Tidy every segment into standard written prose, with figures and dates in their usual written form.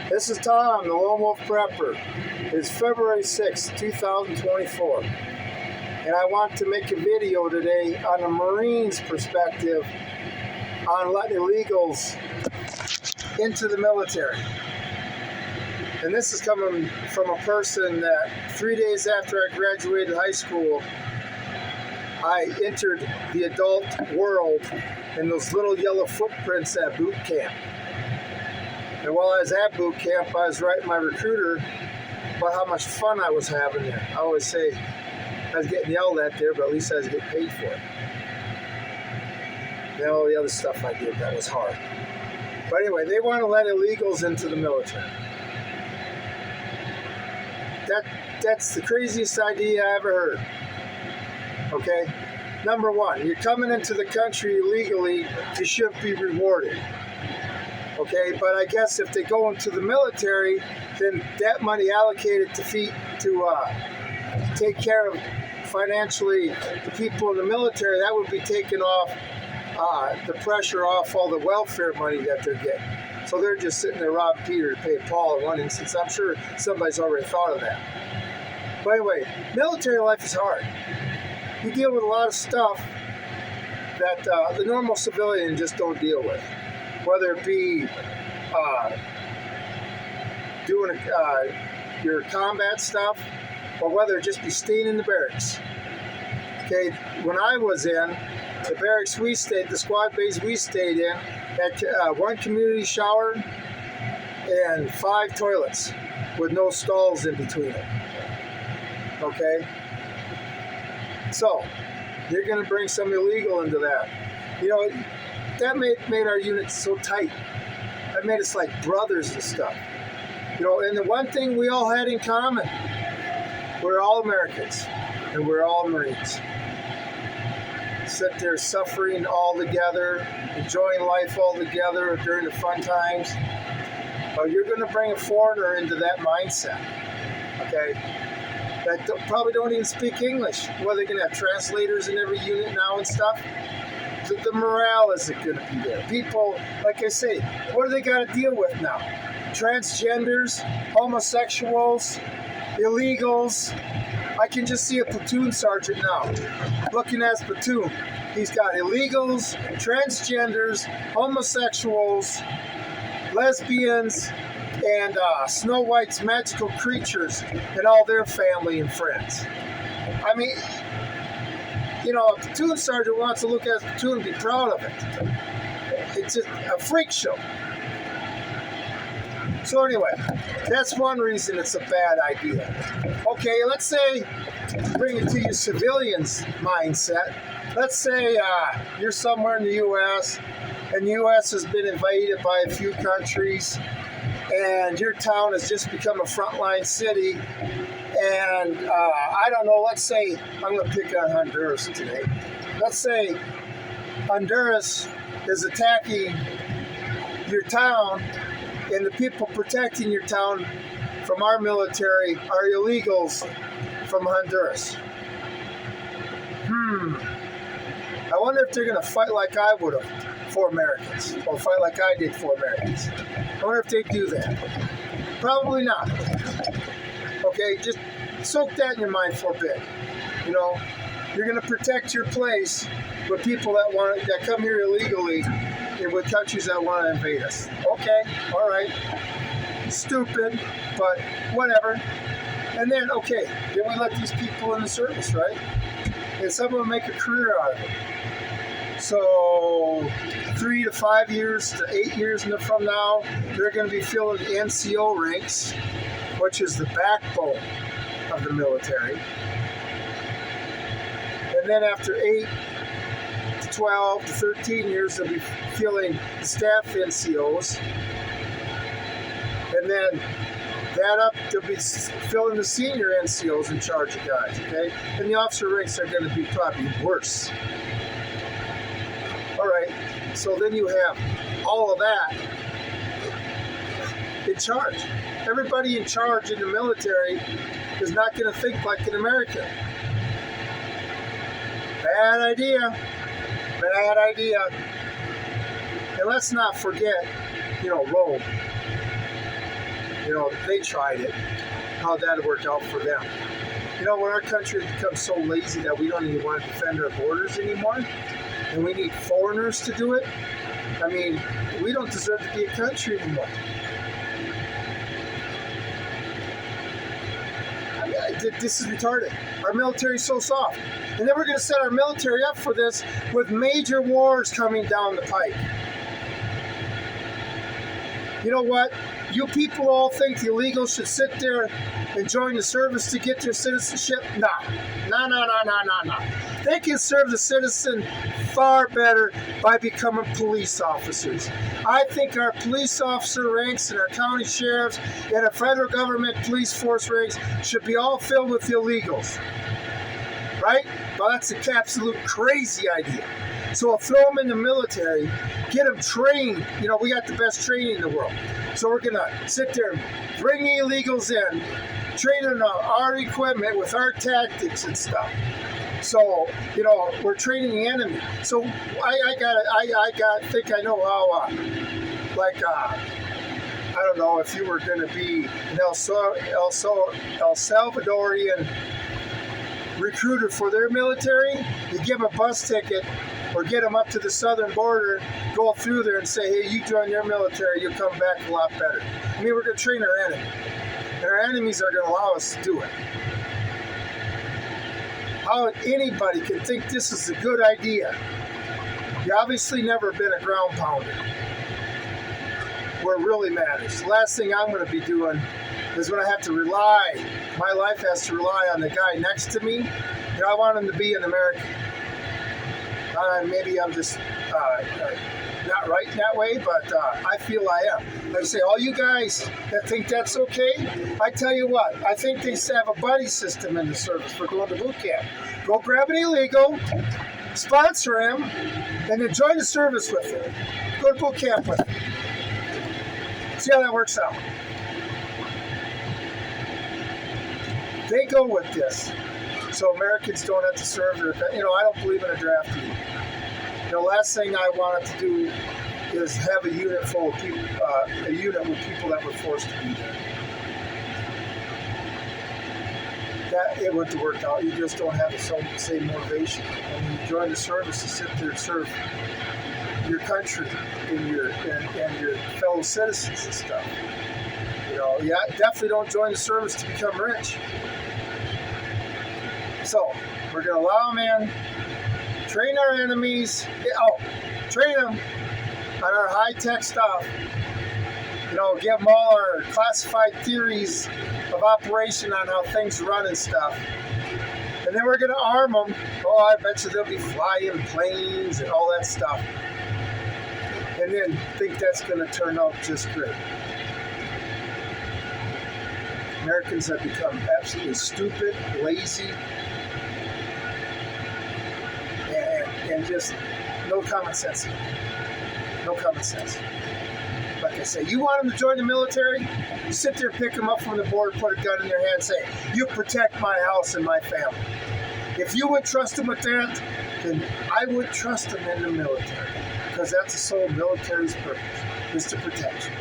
This is Tom, the Lone Wolf Prepper. It's February 6th, 2024. And I want to make a video today on a Marine's perspective on letting illegals into the military. And this is coming from a person that 3 days after I graduated high school, I entered the adult world in those little yellow footprints at boot camp. And while I was at boot camp, I was writing my recruiter about how much fun I was having there. I always say I was getting yelled at there, but at least I was getting paid for it. And all the other stuff I did, that was hard. But anyway, they want to let illegals into the military. That's the craziest idea I ever heard. Okay? Number one, you're coming into the country illegally, you shouldn't be rewarded. Okay, but I guess if they go into the military, then that money allocated to take care of financially the people in the military, that would be taking off the pressure off all the welfare money that they're getting. So they're just sitting there robbing Peter to pay Paul in one instance. I'm sure somebody's already thought of that. But anyway, military life is hard. You deal with a lot of stuff that the normal civilian just don't deal with. Whether it be doing your combat stuff, or whether it just be staying in the barracks. Okay, when I was in the barracks we stayed, the squad base we stayed in, had one community shower and 5 toilets with no stalls in between it. Okay, so you're going to bring some illegal into that. You know, that made our unit so tight. That made us like brothers and stuff. You know, and the one thing we all had in common, we're all Americans and we're all Marines. Sit there suffering all together, enjoying life all together during the fun times. Well, you're going to bring a foreigner into that mindset, okay? That probably don't even speak English. Well, they're going to have translators in every unit now and stuff. The morale isn't going to be there. People, like I say, what do they got to deal with now? Transgenders, homosexuals, illegals. I can just see a platoon sergeant now looking at his platoon. He's got illegals, transgenders, homosexuals, lesbians, and Snow White's magical creatures and all their family and friends. I mean, you know, a platoon sergeant wants to look at his platoon and be proud of it. It's just a freak show. So anyway, that's one reason it's a bad idea. Okay, let's say, bring it to your civilians' mindset. Let's say you're somewhere in the U.S. and the U.S. has been invaded by a few countries and your town has just become a frontline city. And I don't know, let's say, I'm going to pick on Honduras today. Let's say Honduras is attacking your town, and the people protecting your town from our military are illegals from Honduras. I wonder if they're going to fight like I would have for Americans, or fight like I did for Americans. I wonder if they do that. Probably not. Okay, just soak that in your mind for a bit. You know, you're going to protect your place with people that come here illegally and with countries that want to invade us. Okay, all right. Stupid, but whatever. And then, okay, then we let these people in the service, right? And some of them make a career out of it. So 3 to 5 years to 8 years from now, they're going to be filling the NCO ranks, which is the backbone of the military. And then after 8 to 12 to 13 years, they'll be filling the staff NCOs. And then that up, they'll be filling the senior NCOs in charge of guys, okay? And the officer ranks are going to be probably worse. All right, so then you have all of that in charge. Everybody in charge in the military is not going to think like an American. Bad idea. Bad idea. And let's not forget, Rome. they tried it, how that worked out for them. When our country has become so lazy that we don't even want to defend our borders anymore, and we need foreigners to do it, we don't deserve to be a country anymore. This is retarded. Our military is so soft. And then we're going to set our military up for this with major wars coming down the pike. You know what? You people all think the illegals should sit there and join the service to get their citizenship? No. They can serve the citizen far better by becoming police officers. I think our police officer ranks and our county sheriffs and our federal government police force ranks should be all filled with illegals. Right? Well, that's an absolute crazy idea. So I'll throw them in the military, get them trained. We got the best training in the world. So we're going to sit there and bring the illegals in, train them on our equipment with our tactics and stuff. So, we're training the enemy. So I think I know how, I don't know, if you were going to be an El Salvadorian recruiter for their military, you give them a bus ticket or get them up to the southern border, go through there and say, hey, you join your military, you'll come back a lot better. We're going to train our enemy. And our enemies are going to allow us to do it. How anybody can think this is a good idea? You obviously never been a ground pounder. Where it really matters. The last thing I'm going to be doing is when I have to rely, my life has to rely on the guy next to me. I want him to be an American. Maybe I'm just not right in that way, but I feel I am. I say, all you guys that think that's okay, I tell you what, I think they have a buddy system in the service for going to boot camp. Go grab an illegal, sponsor him, and then join the service with him. Go to boot camp with him. See how that works out. They go with this, so Americans don't have to serve their. I don't believe in a draft league. The last thing I wanted to do is have a unit full of people, a unit with people that were forced to be there. That it wouldn't work out. You just don't have the same motivation. When you join the service to sit there and serve your country and your fellow citizens and stuff. Definitely don't join the service to become rich. So we're gonna allow them in, train our enemies. Train them on our high-tech stuff. Give them all our classified theories of operation on how things run and stuff. And then we're gonna arm them. I bet you they'll be flying planes and all that stuff. And then think that's going to turn out just great. Americans have become absolutely stupid, lazy, and just no common sense. No common sense. Like I say, you want them to join the military? You sit there, pick them up from the border, put a gun in their hand, say, you protect my house and my family. If you would trust them with that, then I would trust them in the military. Because that's the sole military's purpose, is to protect you.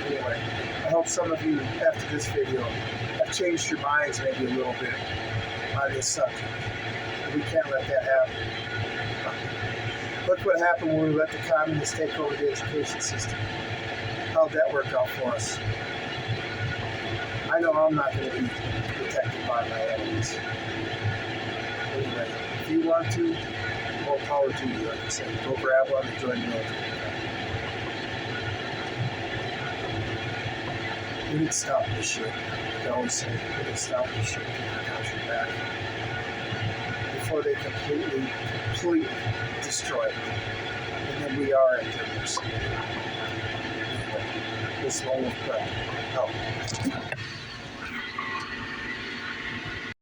Anyway, I hope some of you, after this video, have changed your minds maybe a little bit on this subject. We can't let that happen. Look what happened when we let the communists take over the education system. How'd that work out for us? I know I'm not going to be protected by my enemies. Anyway, if you want to, more power to you, like I said. Go grab one and join the military. We need to stop this shit. Like I always say, we need to stop this shit. Get our country back. Before they completely destroy it. And then we are at their mercy. Anyway, this one will help.